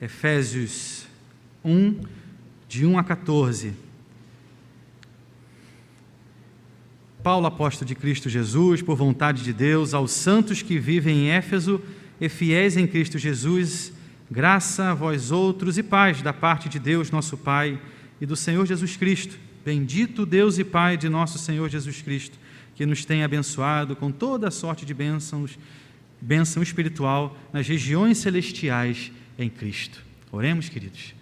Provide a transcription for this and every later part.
Efésios 1, de 1 a 14. Paulo, apóstolo de Cristo Jesus, por vontade de Deus, aos santos que vivem em Éfeso e fiéis em Cristo Jesus, graça a vós outros e paz da parte de Deus, nosso Pai, e do Senhor Jesus Cristo. Bendito Deus e Pai de nosso Senhor Jesus Cristo, que nos tem abençoado com toda a sorte de bênção espiritual nas regiões celestiais em Cristo. Oremos, queridos.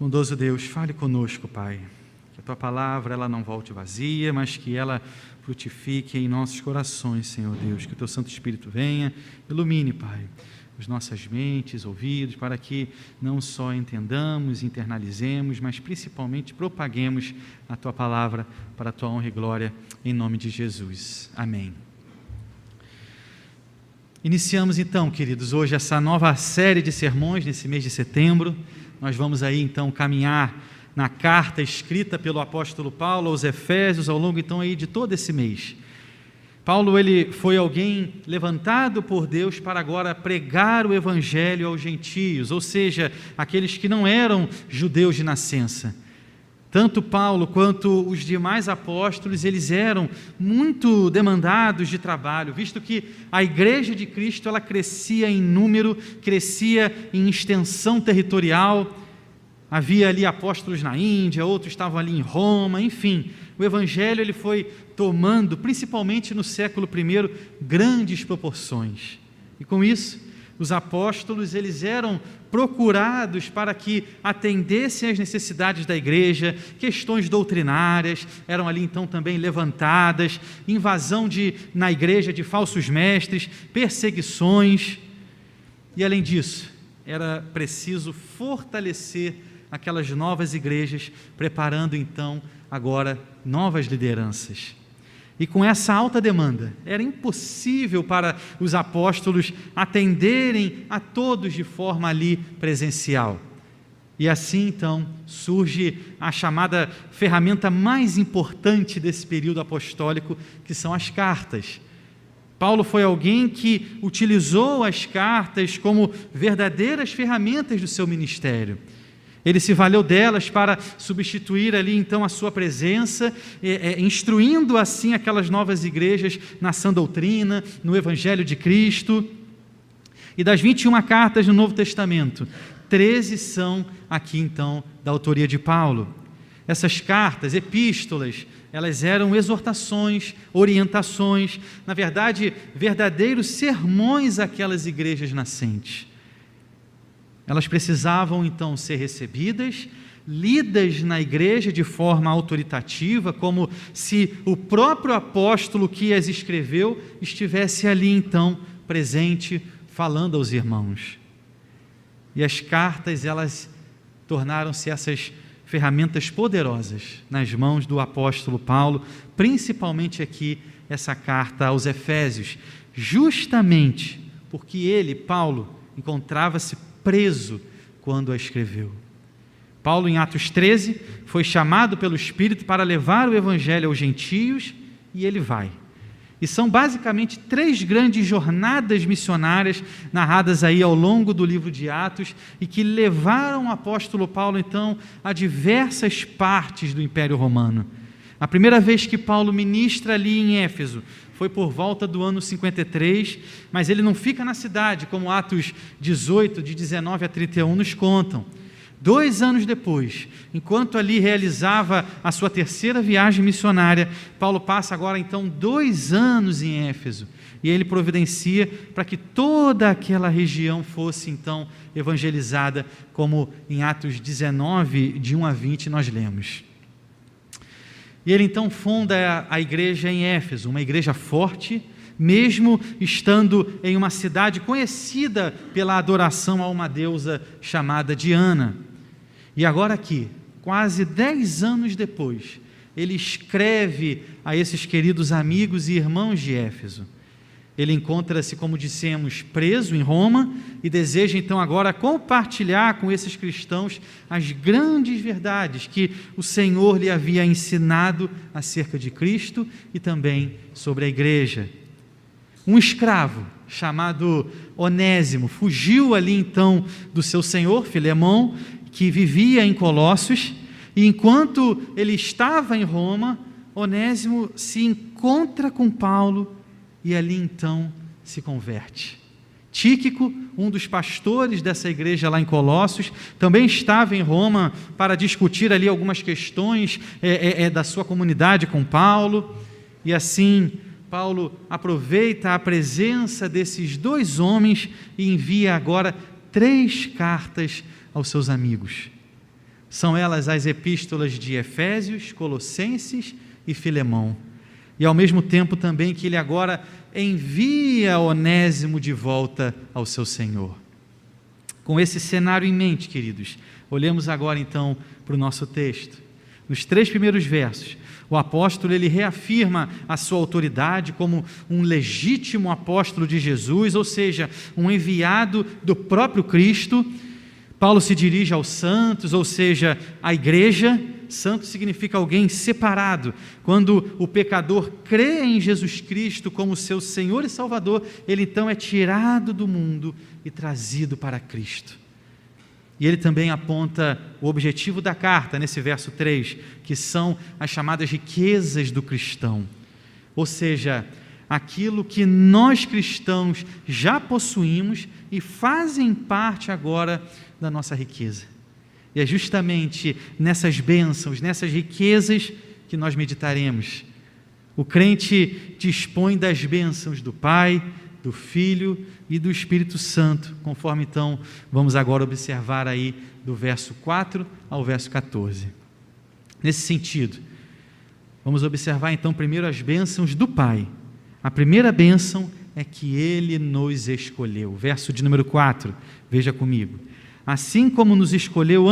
Bondoso Deus, fale conosco, Pai. Que a Tua palavra ela não volte vazia, mas que ela frutifique em nossos corações, Senhor Deus. Que o Teu Santo Espírito venha, ilumine, Pai, as nossas mentes, ouvidos, para que não só entendamos, internalizemos, mas principalmente propaguemos a Tua palavra para a Tua honra e glória, em nome de Jesus. Amém. Iniciamos então, queridos, hoje essa nova série de sermões nesse mês de setembro. Nós vamos aí então caminhar na carta escrita pelo apóstolo Paulo aos Efésios ao longo então aí de todo esse mês. Paulo, ele foi alguém levantado por Deus para agora pregar o evangelho aos gentios, ou seja, aqueles que não eram judeus de nascença. Tanto Paulo quanto os demais apóstolos, eles eram muito demandados de trabalho, visto que a igreja de Cristo, ela crescia em número, crescia em extensão territorial. Havia ali apóstolos na Índia, outros estavam ali em Roma, enfim. O evangelho ele foi tomando, principalmente no século I, grandes proporções. E com isso, os apóstolos eles eram procurados para que atendessem às necessidades da igreja, questões doutrinárias eram ali então também levantadas, invasão na igreja de falsos mestres, perseguições. E além disso, era preciso fortalecer aquelas novas igrejas, preparando então agora novas lideranças. E com essa alta demanda, era impossível para os apóstolos atenderem a todos de forma ali presencial. E assim então surge a chamada ferramenta mais importante desse período apostólico, que são as cartas. Paulo foi alguém que utilizou as cartas como verdadeiras ferramentas do seu ministério. Ele se valeu delas para substituir ali então a sua presença, instruindo assim aquelas novas igrejas na sã doutrina, no Evangelho de Cristo. E das 21 cartas do Novo Testamento, 13 são aqui então da autoria de Paulo. Essas cartas, epístolas, elas eram exortações, orientações, na verdade, verdadeiros sermões àquelas igrejas nascentes. Elas precisavam então ser recebidas, lidas na igreja de forma autoritativa, como se o próprio apóstolo que as escreveu estivesse ali então presente, falando aos irmãos. E as cartas, elas tornaram-se essas ferramentas poderosas nas mãos do apóstolo Paulo, principalmente aqui essa carta aos Efésios, justamente porque ele, Paulo, encontrava-se preso quando a escreveu. Paulo, em Atos 13, foi chamado pelo Espírito para levar o evangelho aos gentios, e ele vai. E são basicamente 3 grandes jornadas missionárias narradas aí ao longo do livro de Atos e que levaram o apóstolo Paulo então a diversas partes do Império Romano. A primeira vez que Paulo ministra ali em Éfeso foi por volta do ano 53, mas ele não fica na cidade, como Atos 18, de 19 a 31 nos contam. 2 anos depois, enquanto ali realizava a sua terceira viagem missionária, Paulo passa agora então 2 anos em Éfeso, e ele providencia para que toda aquela região fosse então evangelizada, como em Atos 19, de 1 a 20 nós lemos. E ele então funda a igreja em Éfeso, uma igreja forte, mesmo estando em uma cidade conhecida pela adoração a uma deusa chamada Diana. E agora aqui, quase 10 anos depois, ele escreve a esses queridos amigos e irmãos de Éfeso. Ele encontra-se, como dissemos, preso em Roma e deseja então agora compartilhar com esses cristãos as grandes verdades que o Senhor lhe havia ensinado acerca de Cristo e também sobre a igreja. Um escravo chamado Onésimo. Fugiu ali então do seu senhor, Filemão, que vivia em Colossos, e enquanto ele estava em Roma, Onésimo se encontra com Paulo e ali então se converte. Tíquico, um dos pastores dessa igreja lá em Colossos, também estava em Roma para discutir ali algumas questões da sua comunidade com Paulo, e assim Paulo aproveita a presença desses dois homens e envia agora 3 cartas aos seus amigos. São elas as epístolas de Efésios, Colossenses e Filemão. E ao mesmo tempo também que ele agora envia Onésimo de volta ao seu Senhor. Com esse cenário em mente, queridos, olhemos agora então para o nosso texto. Nos 3 primeiros versos, o apóstolo ele reafirma a sua autoridade como um legítimo apóstolo de Jesus, ou seja, um enviado do próprio Cristo. Paulo se dirige aos santos, ou seja, à igreja. Santo significa alguém separado. Quando o pecador crê em Jesus Cristo como seu Senhor e Salvador, ele então é tirado do mundo e trazido para Cristo. E ele também aponta o objetivo da carta, nesse verso 3, que são as chamadas riquezas do cristão. Ou seja, aquilo que nós cristãos já possuímos e fazem parte agora da nossa riqueza. E é justamente nessas bênçãos, nessas riquezas que nós meditaremos. O crente dispõe das bênçãos do Pai, do Filho e do Espírito Santo, conforme então vamos agora observar aí do verso 4 ao verso 14. Nesse sentido, vamos observar então primeiro as bênçãos do Pai. A primeira bênção é que Ele nos escolheu. Verso de número 4, veja comigo. Assim como nos escolheu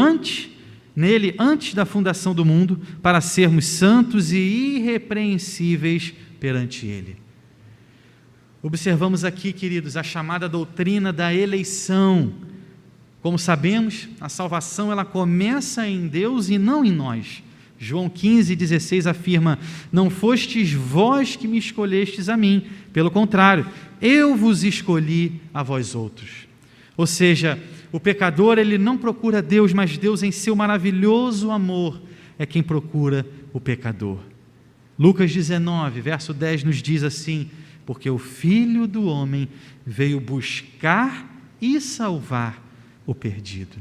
nele antes da fundação do mundo, para sermos santos e irrepreensíveis perante Ele. Observamos aqui, queridos, a chamada doutrina da eleição. Como sabemos, a salvação ela começa em Deus e não em nós. João 15,16 afirma: não fostes vós que me escolhestes a mim, pelo contrário, eu vos escolhi a vós outros. Ou seja, o pecador ele não procura Deus, mas Deus em seu maravilhoso amor é quem procura o pecador. Lucas 19, verso 10 nos diz assim: porque o Filho do Homem veio buscar e salvar o perdido.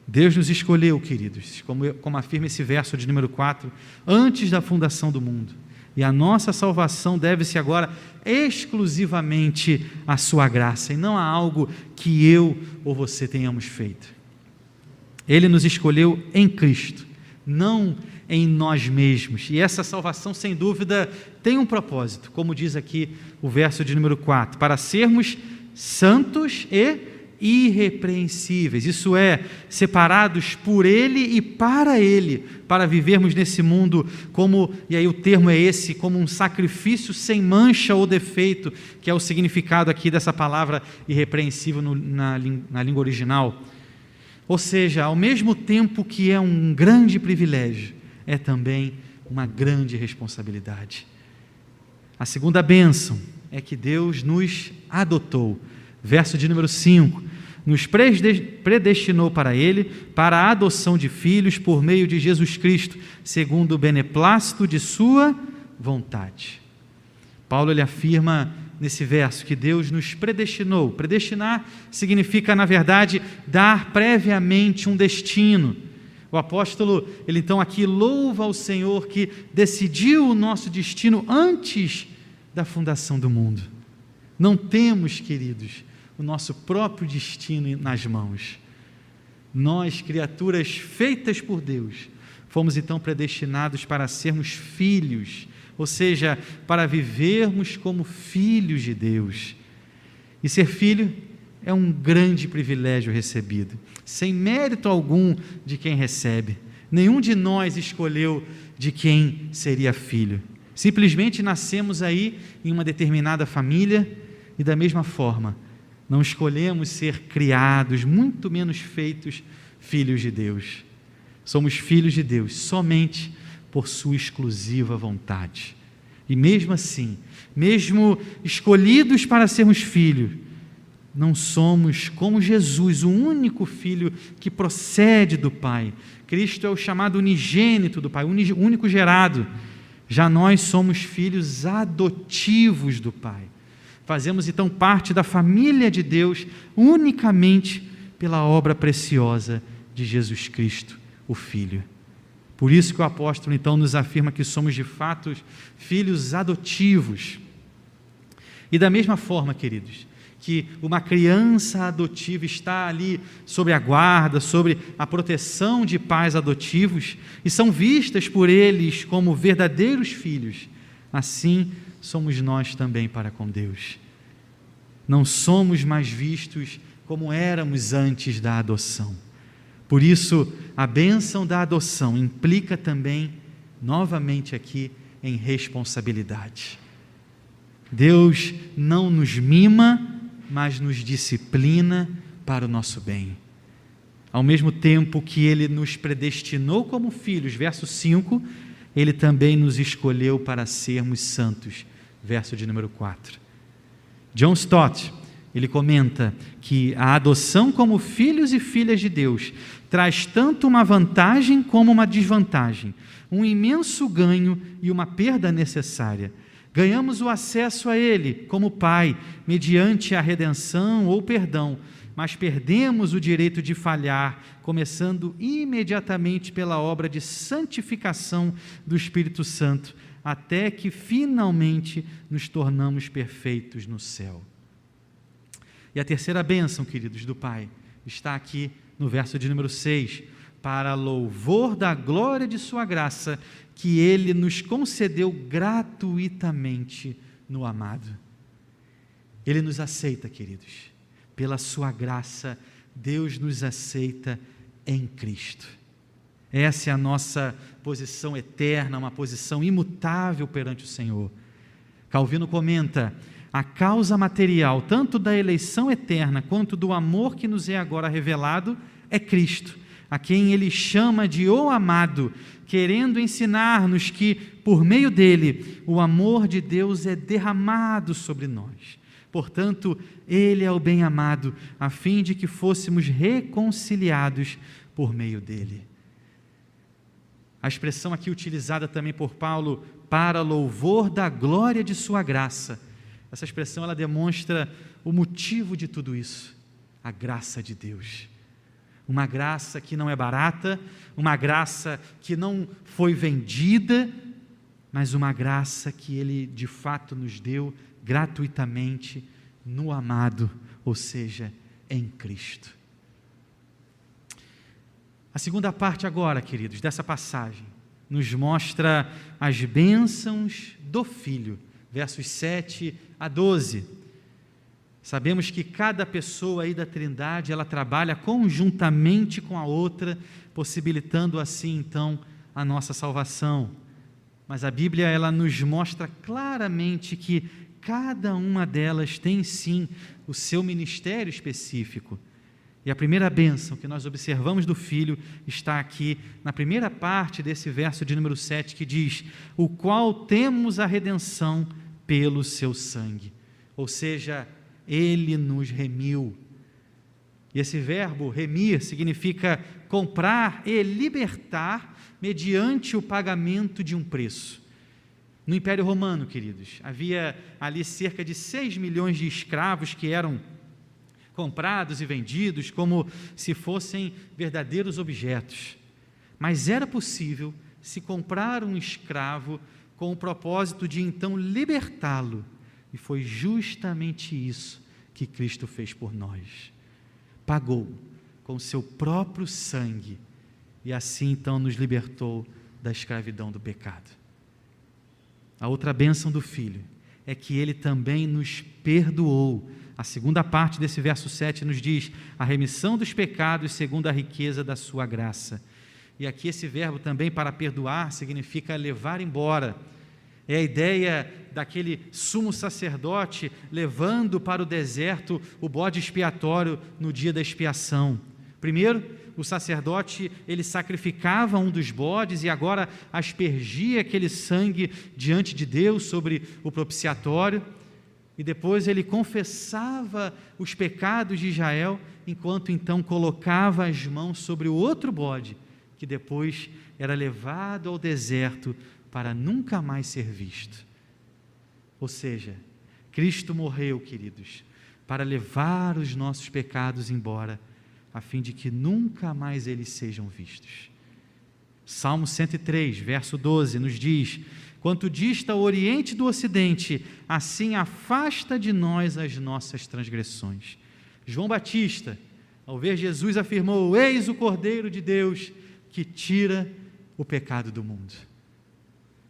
Deus nos escolheu, queridos, como afirma esse verso de número 4, antes da fundação do mundo. E a nossa salvação deve-se agora exclusivamente à sua graça, e não a algo que eu ou você tenhamos feito. Ele nos escolheu em Cristo, não em nós mesmos. E essa salvação, sem dúvida, tem um propósito, como diz aqui o verso de número 4, para sermos santos e irrepreensíveis, isso é, separados por Ele e para Ele, para vivermos nesse mundo como, e aí o termo é esse, como um sacrifício sem mancha ou defeito, que é o significado aqui dessa palavra irrepreensível na língua original. Ou seja, ao mesmo tempo que é um grande privilégio, é também uma grande responsabilidade. A segunda bênção é que Deus nos adotou. Verso de número 5, nos predestinou para Ele, para a adoção de filhos por meio de Jesus Cristo, segundo o beneplácito de sua vontade. Paulo ele afirma nesse verso que Deus nos predestinou. Predestinar significa, na verdade, dar previamente um destino. O apóstolo, ele então aqui louva ao Senhor que decidiu o nosso destino antes da fundação do mundo. Não temos, queridos, o nosso próprio destino nas mãos. Nós, criaturas feitas por Deus, fomos então predestinados para sermos filhos, ou seja, para vivermos como filhos de Deus. E ser filho é um grande privilégio recebido, sem mérito algum de quem recebe. Nenhum de nós escolheu de quem seria filho. Simplesmente nascemos aí em uma determinada família e da mesma forma, não escolhemos ser criados, muito menos feitos filhos de Deus. Somos filhos de Deus somente por sua exclusiva vontade. E mesmo assim, mesmo escolhidos para sermos filhos, não somos como Jesus, o único filho que procede do Pai. Cristo é o chamado unigênito do Pai, o único gerado. Já nós somos filhos adotivos do Pai. Fazemos então parte da família de Deus unicamente pela obra preciosa de Jesus Cristo, o Filho. Por isso que o apóstolo então nos afirma que somos de fato filhos adotivos. E da mesma forma, queridos, que uma criança adotiva está ali sob a guarda, sobre a proteção de pais adotivos e são vistas por eles como verdadeiros filhos, assim somos nós também para com Deus. Não somos mais vistos como éramos antes da adoção. Por isso, a bênção da adoção implica também, novamente aqui, em responsabilidade. Deus não nos mima, mas nos disciplina para o nosso bem. Ao mesmo tempo que Ele nos predestinou como filhos, verso 5, Ele também nos escolheu para sermos santos, verso de número 4. John Stott, ele comenta que a adoção como filhos e filhas de Deus traz tanto uma vantagem como uma desvantagem, um imenso ganho e uma perda necessária. Ganhamos o acesso a Ele como Pai, mediante a redenção ou perdão, mas perdemos o direito de falhar, começando imediatamente pela obra de santificação do Espírito Santo, até que finalmente nos tornamos perfeitos no céu. E a terceira bênção, queridos, do Pai, está aqui no verso de número 6, para louvor da glória de sua graça, que Ele nos concedeu gratuitamente no amado. Ele nos aceita, queridos, pela sua graça, Deus nos aceita em Cristo. Essa é a nossa posição eterna, uma posição imutável perante o Senhor. Calvino comenta: a causa material, tanto da eleição eterna, quanto do amor que nos é agora revelado, é Cristo, a quem Ele chama de o amado, querendo ensinar-nos que, por meio dele, o amor de Deus é derramado sobre nós. Portanto, Ele é o bem-amado, a fim de que fôssemos reconciliados por meio dele. A expressão aqui utilizada também por Paulo, para louvor da glória de sua graça, essa expressão ela demonstra o motivo de tudo isso, a graça de Deus. Uma graça que não é barata, uma graça que não foi vendida, mas uma graça que Ele de fato nos deu gratuitamente no amado, ou seja, em Cristo. A segunda parte agora, queridos, dessa passagem, nos mostra as bênçãos do Filho, versos 7 a 12. Sabemos que cada pessoa aí da Trindade, ela trabalha conjuntamente com a outra, possibilitando assim, então, a nossa salvação. Mas a Bíblia, ela nos mostra claramente que cada uma delas tem, sim, o seu ministério específico. E a primeira bênção que nós observamos do Filho está aqui na primeira parte desse verso de número 7, que diz: o qual temos a redenção pelo seu sangue. Ou seja, Ele nos remiu. E esse verbo remir significa comprar e libertar mediante o pagamento de um preço. No Império Romano, queridos, havia ali cerca de 6 milhões de escravos que eram comprados e vendidos como se fossem verdadeiros objetos. Mas era possível se comprar um escravo com o propósito de então libertá-lo. E foi justamente isso que Cristo fez por nós. Pagou com seu próprio sangue e assim então nos libertou da escravidão do pecado. A outra bênção do Filho é que Ele também nos perdoou. A segunda parte desse verso 7 nos diz: a remissão dos pecados segundo a riqueza da sua graça. E aqui esse verbo também, para perdoar, significa levar embora. É a ideia daquele sumo sacerdote levando para o deserto o bode expiatório no dia da expiação. Primeiro, o sacerdote, ele sacrificava um dos bodes e agora aspergia aquele sangue diante de Deus sobre o propiciatório, e depois ele confessava os pecados de Israel, enquanto então colocava as mãos sobre o outro bode, que depois era levado ao deserto para nunca mais ser visto. Ou seja, Cristo morreu, queridos, para levar os nossos pecados embora, a fim de que nunca mais eles sejam vistos. Salmo 103, verso 12, nos diz: quanto dista o oriente do ocidente, assim afasta de nós as nossas transgressões. João Batista, ao ver Jesus, afirmou: eis o Cordeiro de Deus que tira o pecado do mundo.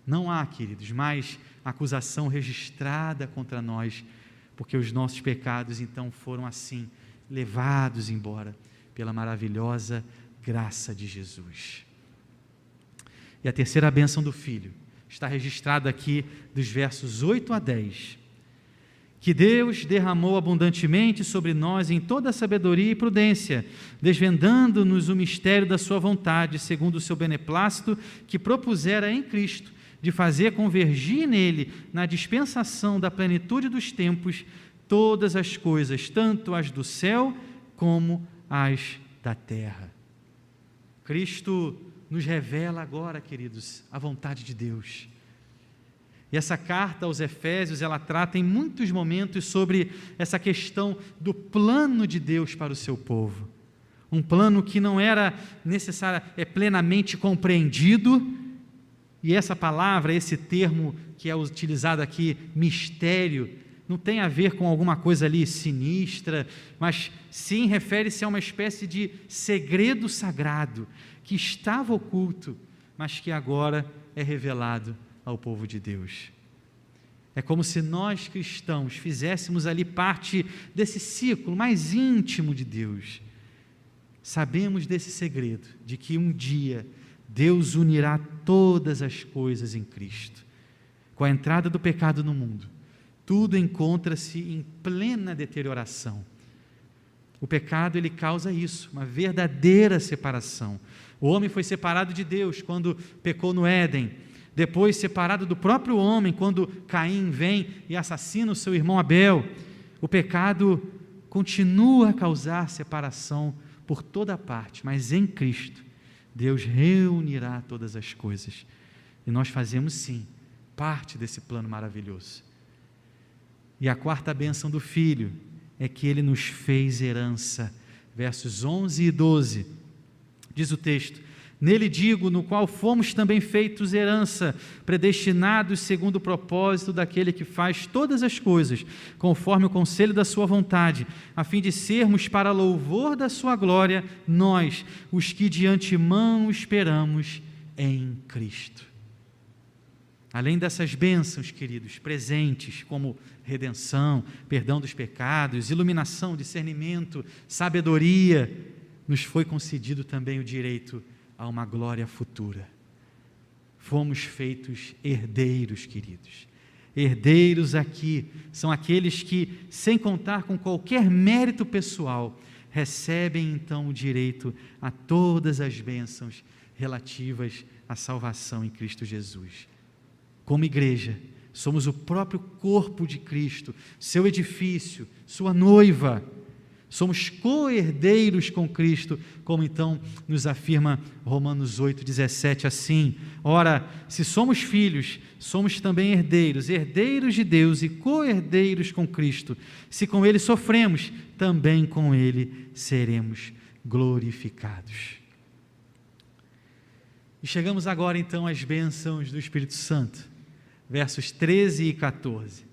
Não há, queridos, mais acusação registrada contra nós, porque os nossos pecados então foram assim levados embora pela maravilhosa graça de Jesus. E a terceira bênção do Filho está registrada aqui dos versos 8 a 10. Que Deus derramou abundantemente sobre nós em toda a sabedoria e prudência, desvendando-nos o mistério da sua vontade, segundo o seu beneplácito, que propusera em Cristo, de fazer convergir nele, na dispensação da plenitude dos tempos, todas as coisas, tanto as do céu como as da terra. Cristo nos revela agora, queridos, a vontade de Deus. E essa carta aos Efésios, ela trata em muitos momentos sobre essa questão do plano de Deus para o seu povo. Um plano que não era necessário, plenamente compreendido. E essa palavra, esse termo que é utilizado aqui, mistério, não tem a ver com alguma coisa ali sinistra, mas sim refere-se a uma espécie de segredo sagrado que estava oculto, mas que agora é revelado ao povo de Deus. É como se nós cristãos fizéssemos ali parte desse círculo mais íntimo de Deus. Sabemos desse segredo, de que um dia Deus unirá todas as coisas em Cristo. Com a entrada do pecado no mundo, tudo encontra-se em plena deterioração. O pecado, ele causa isso, uma verdadeira separação. O homem foi separado de Deus quando pecou no Éden, depois separado do próprio homem quando Caim vem e assassina o seu irmão Abel. O pecado continua a causar separação por toda parte, mas em Cristo Deus reunirá todas as coisas, e nós fazemos sim parte desse plano maravilhoso. E a quarta bênção do Filho é que Ele nos fez herança, versos 11 e 12, diz o texto: nele digo, no qual fomos também feitos herança, predestinados segundo o propósito daquele que faz todas as coisas, conforme o conselho da sua vontade, a fim de sermos para louvor da sua glória, nós, os que de antemão esperamos em Cristo. Além dessas bênçãos, queridos, presentes, como redenção, perdão dos pecados, iluminação, discernimento, sabedoria, nos foi concedido também o direito a uma glória futura. Fomos feitos herdeiros, queridos. Herdeiros aqui são aqueles que, sem contar com qualquer mérito pessoal, recebem então o direito a todas as bênçãos relativas à salvação em Cristo Jesus. Como igreja, somos o próprio corpo de Cristo, seu edifício, sua noiva. Somos co-herdeiros com Cristo, como então nos afirma Romanos 8,17, assim: ora, se somos filhos, somos também herdeiros, herdeiros de Deus e co-herdeiros com Cristo. Se com Ele sofremos, também com Ele seremos glorificados. E chegamos agora então às bênçãos do Espírito Santo, versos 13 e 14.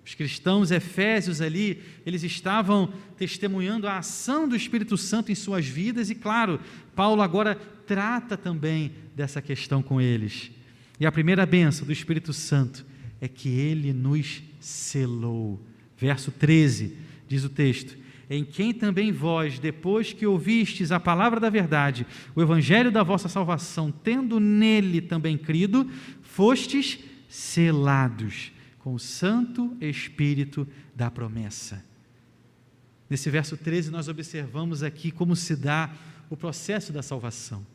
Os cristãos efésios ali, eles estavam testemunhando a ação do Espírito Santo em suas vidas e, claro, Paulo agora trata também dessa questão com eles. E a primeira bênção do Espírito Santo é que Ele nos selou. Verso 13, diz o texto: em quem também vós, depois que ouvistes a palavra da verdade, o evangelho da vossa salvação, tendo nele também crido, fostes selados com o Santo Espírito da promessa. Nesse verso 13, nós observamos aqui como se dá o processo da salvação.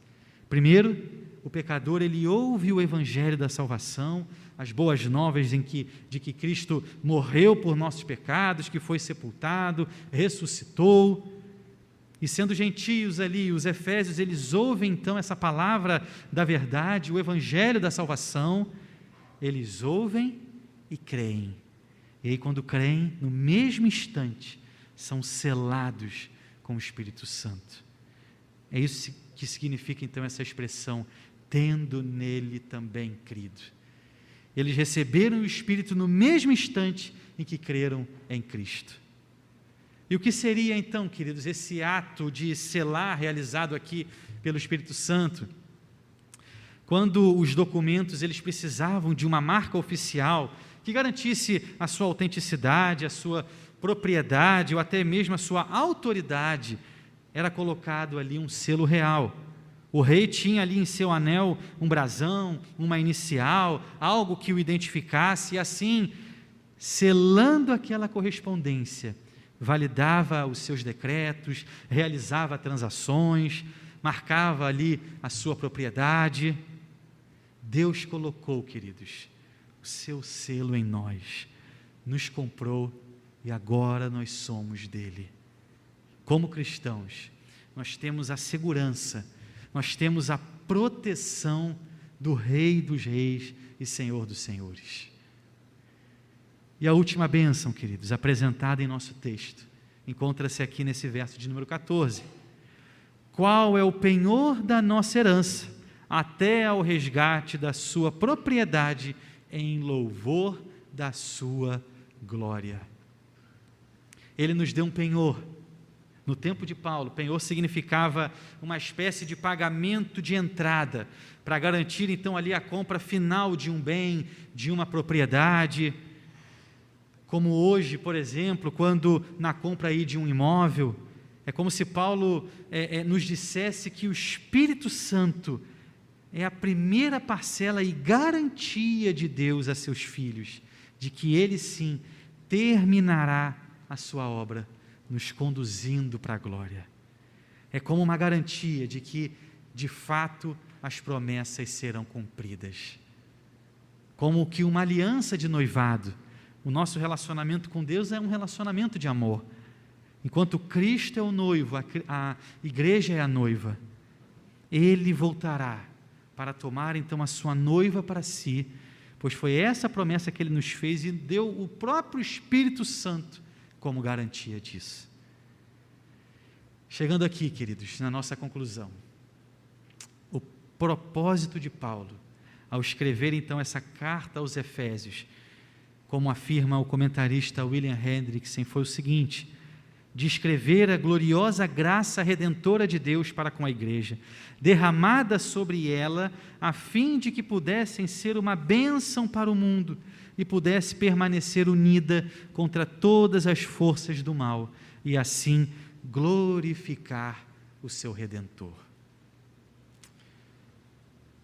Primeiro, o pecador, ele ouve o evangelho da salvação, as boas novas de que Cristo morreu por nossos pecados, que foi sepultado, ressuscitou. E sendo gentios ali, os efésios, eles ouvem então essa palavra da verdade, o evangelho da salvação, eles ouvem e creem. E aí, quando creem, no mesmo instante, são selados com o Espírito Santo. É isso que significa então essa expressão, tendo nele também crido. Eles receberam o Espírito no mesmo instante em que creram em Cristo. E o que seria então, queridos, esse ato de selar realizado aqui pelo Espírito Santo? Quando os documentos eles precisavam de uma marca oficial que garantisse a sua autenticidade, a sua propriedade ou até mesmo a sua autoridade, era colocado ali um selo real. O rei tinha ali em seu anel um brasão, uma inicial, algo que o identificasse, e assim, selando aquela correspondência, validava os seus decretos, realizava transações, marcava ali a sua propriedade. Deus colocou, queridos, o seu selo em nós, nos comprou e agora nós somos dele. Como cristãos, nós temos a segurança, nós temos a proteção do Rei dos Reis e Senhor dos Senhores. E a última bênção, queridos, apresentada em nosso texto, encontra-se aqui nesse verso de número 14. Qual é o penhor da nossa herança, até ao resgate da sua propriedade, em louvor da sua glória. Ele nos deu um penhor. No tempo de Paulo, penhor significava uma espécie de pagamento de entrada, para garantir então ali a compra final de um bem, de uma propriedade. Como hoje, por exemplo, quando na compra aí de um imóvel, é como se Paulo nos dissesse que o Espírito Santo é a primeira parcela e garantia de Deus a seus filhos, de que Ele sim terminará a sua obra, nos conduzindo para a glória. É como uma garantia de que, de fato, as promessas serão cumpridas. Como que uma aliança de noivado. O nosso relacionamento com Deus é um relacionamento de amor. Enquanto Cristo é o noivo, a igreja é a noiva. Ele voltará para tomar então a sua noiva para si, pois foi essa promessa que Ele nos fez e deu o próprio Espírito Santo como garantia disso. Chegando aqui, queridos, na nossa conclusão, o propósito de Paulo, ao escrever então essa carta aos Efésios, como afirma o comentarista William Hendrickson, foi o seguinte: descrever a gloriosa graça redentora de Deus para com a igreja, derramada sobre ela, a fim de que pudessem ser uma bênção para o mundo e pudesse permanecer unida contra todas as forças do mal, e assim glorificar o seu Redentor.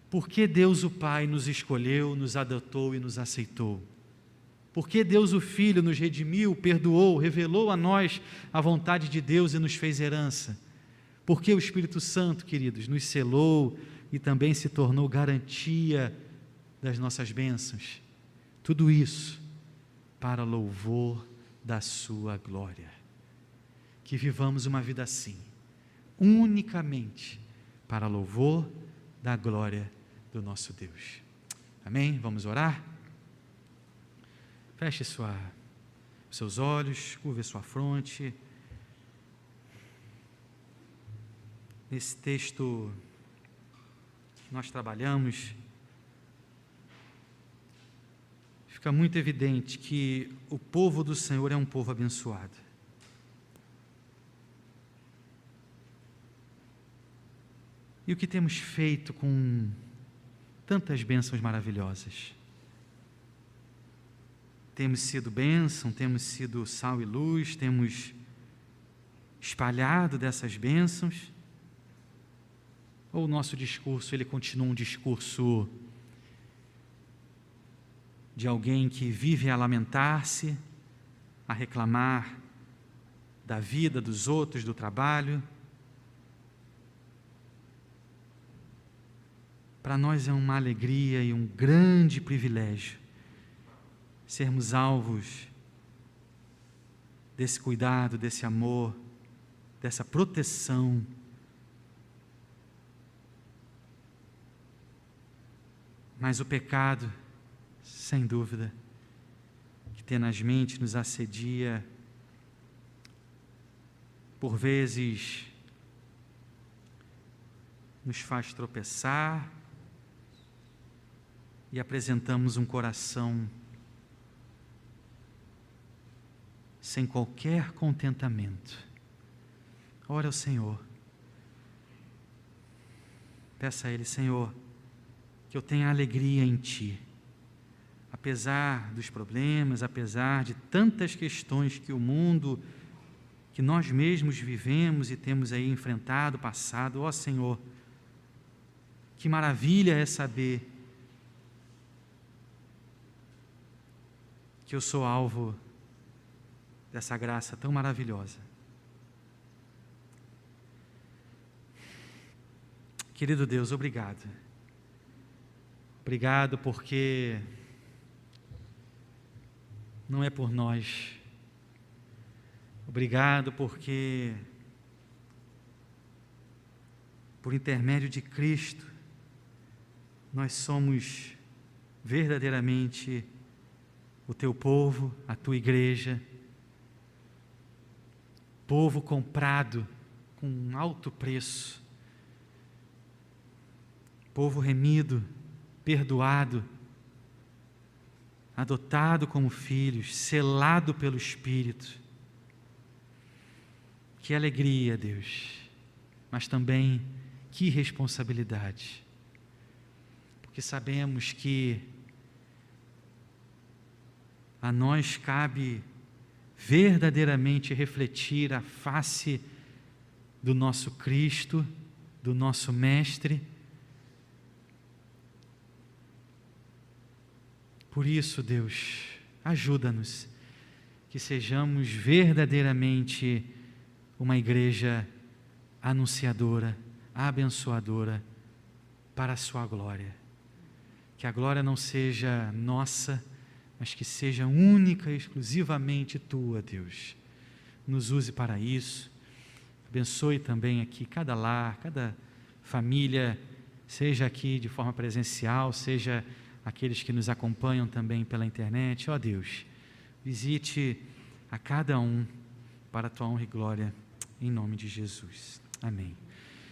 Por que Deus o Pai nos escolheu, nos adotou e nos aceitou? Por que Deus o Filho nos redimiu, perdoou, revelou a nós a vontade de Deus e nos fez herança? Por que o Espírito Santo, queridos, nos selou e também se tornou garantia das nossas bênçãos? Tudo isso para louvor da sua glória. Que vivamos uma vida assim, unicamente para louvor da glória do nosso Deus. Amém? Vamos orar? Feche seus olhos, curve a sua fronte. Nesse texto que nós trabalhamos, fica muito evidente que o povo do Senhor é um povo abençoado. E o que temos feito com tantas bênçãos maravilhosas? Temos sido bênção, temos sido sal e luz, temos espalhado dessas bênçãos? Ou o nosso discurso, ele continua um discurso de alguém que vive a lamentar-se, a reclamar da vida dos outros, do trabalho. Para nós é uma alegria e um grande privilégio sermos alvos desse cuidado, desse amor, dessa proteção. Mas o pecado, sem dúvida, que tenazmente nos assedia, por vezes nos faz tropeçar e apresentamos um coração sem qualquer contentamento. Ore ao Senhor, peça a Ele: Senhor, que eu tenha alegria em Ti, apesar dos problemas, apesar de tantas questões que o mundo, que nós mesmos vivemos e temos aí enfrentado, passado. Ó Senhor, que maravilha é saber que eu sou alvo dessa graça tão maravilhosa. Querido Deus, obrigado. Obrigado porque não é por nós. Obrigado porque, por intermédio de Cristo, nós somos verdadeiramente o Teu povo, a Tua igreja, povo comprado com um alto preço, povo remido, perdoado, adotado como filhos, selado pelo Espírito. Que alegria, Deus, mas também que responsabilidade, porque sabemos que a nós cabe verdadeiramente refletir a face do nosso Cristo, do nosso Mestre. Por isso, Deus, ajuda-nos, que sejamos verdadeiramente uma igreja anunciadora, abençoadora, para a Sua glória. Que a glória não seja nossa, mas que seja única e exclusivamente Tua, Deus. Nos use para isso. Abençoe também aqui cada lar, cada família, seja aqui de forma presencial, seja aqueles que nos acompanham também pela internet. Ó Deus, visite a cada um para a Tua honra e glória, em nome de Jesus. Amém.